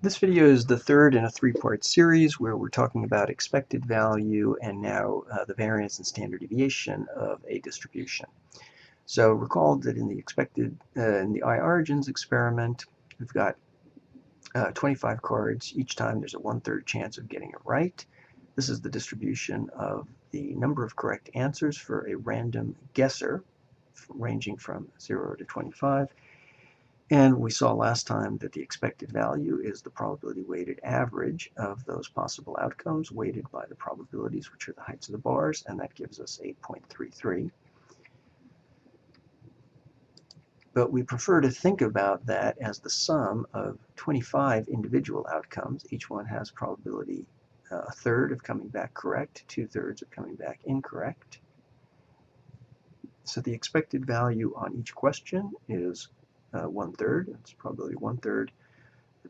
This video is the third in a three-part series where we're talking about expected value and now the variance and standard deviation of a distribution. So recall that in the I-origins experiment, we've got 25 cards. Each time there's a 1/3 chance of getting it right. This is the distribution of the number of correct answers for a random guesser ranging from 0 to 25. And we saw last time that the expected value is the probability weighted average of those possible outcomes weighted by the probabilities, which are the heights of the bars, and that gives us 8.33. But we prefer to think about that as the sum of 25 individual outcomes. Each one has probability a third of coming back correct, 2/3 of coming back incorrect. So the expected value on each question is 1/3. It's probability 1/3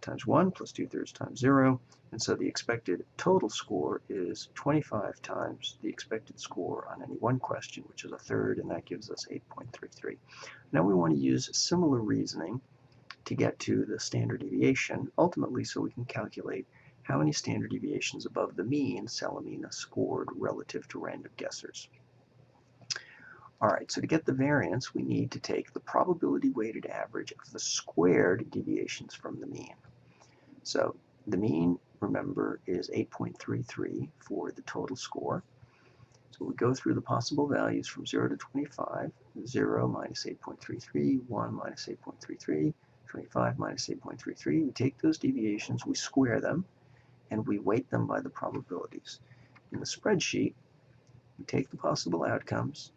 times 1 plus 2/3 times 0. And so the expected total score is 25 times the expected score on any one question, which is 1/3, and that gives us 8.33. Now we want to use similar reasoning to get to the standard deviation, ultimately so we can calculate how many standard deviations above the mean Salamina scored relative to random guessers. All right, so to get the variance, we need to take the probability weighted average of the squared deviations from the mean. So the mean, remember, is 8.33 for the total score. So we go through the possible values from 0 to 25, 0 minus 8.33, 1 minus 8.33, 25 minus 8.33. We take those deviations, we square them, and we weight them by the probabilities. In the spreadsheet, we take the possible outcomes,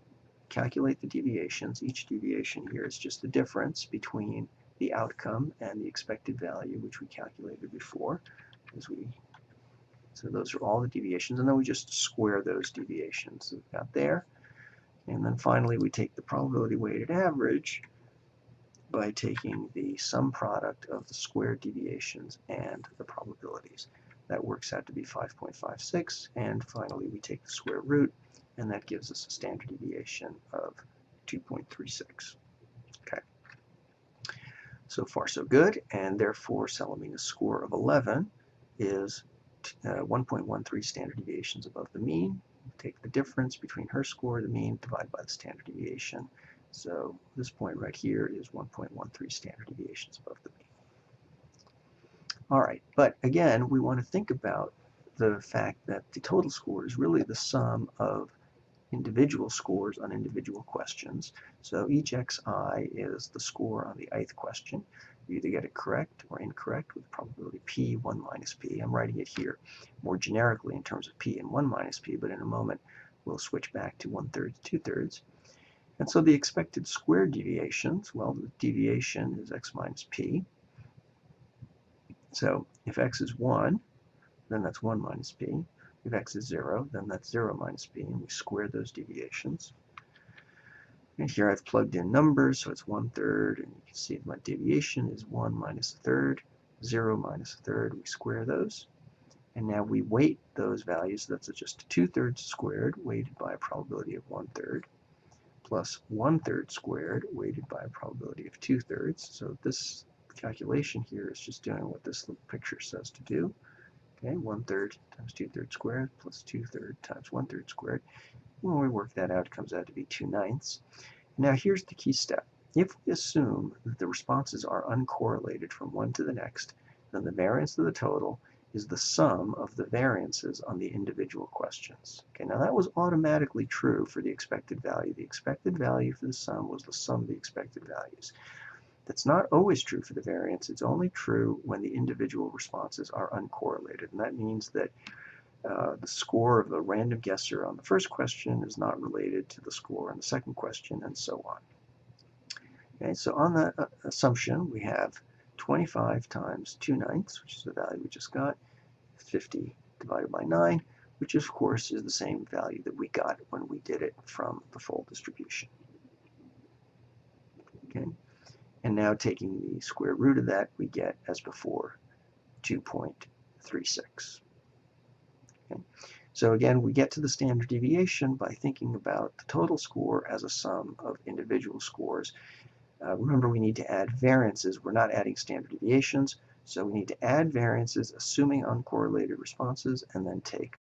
calculate the deviations. Each deviation here is just the difference between the outcome and the expected value, which we calculated before. So those are all the deviations, and then we just square those deviations that we've got there. And then finally, we take the probability weighted average by taking the sum product of the squared deviations and the probabilities. That works out to be 5.56, and finally we take the square root, and that gives us a standard deviation of 2.36. Okay. So far so good, and therefore Salamina's score of 11 is 1.13 standard deviations above the mean. Take the difference between her score, the mean, divide by the standard deviation. So this point right here is 1.13 standard deviations above the mean. All right, but again, we want to think about the fact that the total score is really the sum of individual scores on individual questions. So each xi is the score on the ith question. You either get it correct or incorrect with probability p, 1 minus p. I'm writing it here more generically in terms of p and 1 minus p, but in a moment we'll switch back to 1/3, 2/3. And so the expected squared deviations, well, the deviation is x minus p. So if x is 1, then that's 1 minus p. If x is 0, then that's 0 minus p, and we square those deviations. And here I've plugged in numbers, so it's 1/3, and you can see my deviation is 1 minus 1/3, 0 minus 1/3. We square those, and now we weight those values. That's just 2/3 squared, weighted by a probability of 1/3, plus 1/3 squared, weighted by a probability of 2/3. So this calculation here is just doing what this little picture says to do. Okay, 1/3 times 2/3 squared plus 2/3 times 1/3 squared. When we work that out, it comes out to be 2/9. Now here's the key step. If we assume that the responses are uncorrelated from one to the next, then the variance of the total is the sum of the variances on the individual questions. Okay, now that was automatically true for the expected value. The expected value for the sum was the sum of the expected values. That's not always true for the variance. It's only true when the individual responses are uncorrelated, and that means that the score of the random guesser on the first question is not related to the score on the second question, and so on. Okay, so on that assumption, we have 25 times 2/9, which is the value we just got, 50 divided by 9, which of course is the same value that we got when we did it from the full distribution. Okay, and now taking the square root of that, we get, as before, 2.36. Okay. So again, we get to the standard deviation by thinking about the total score as a sum of individual scores. Remember, we need to add variances. We're not adding standard deviations, So we need to add variances, assuming uncorrelated responses, and then take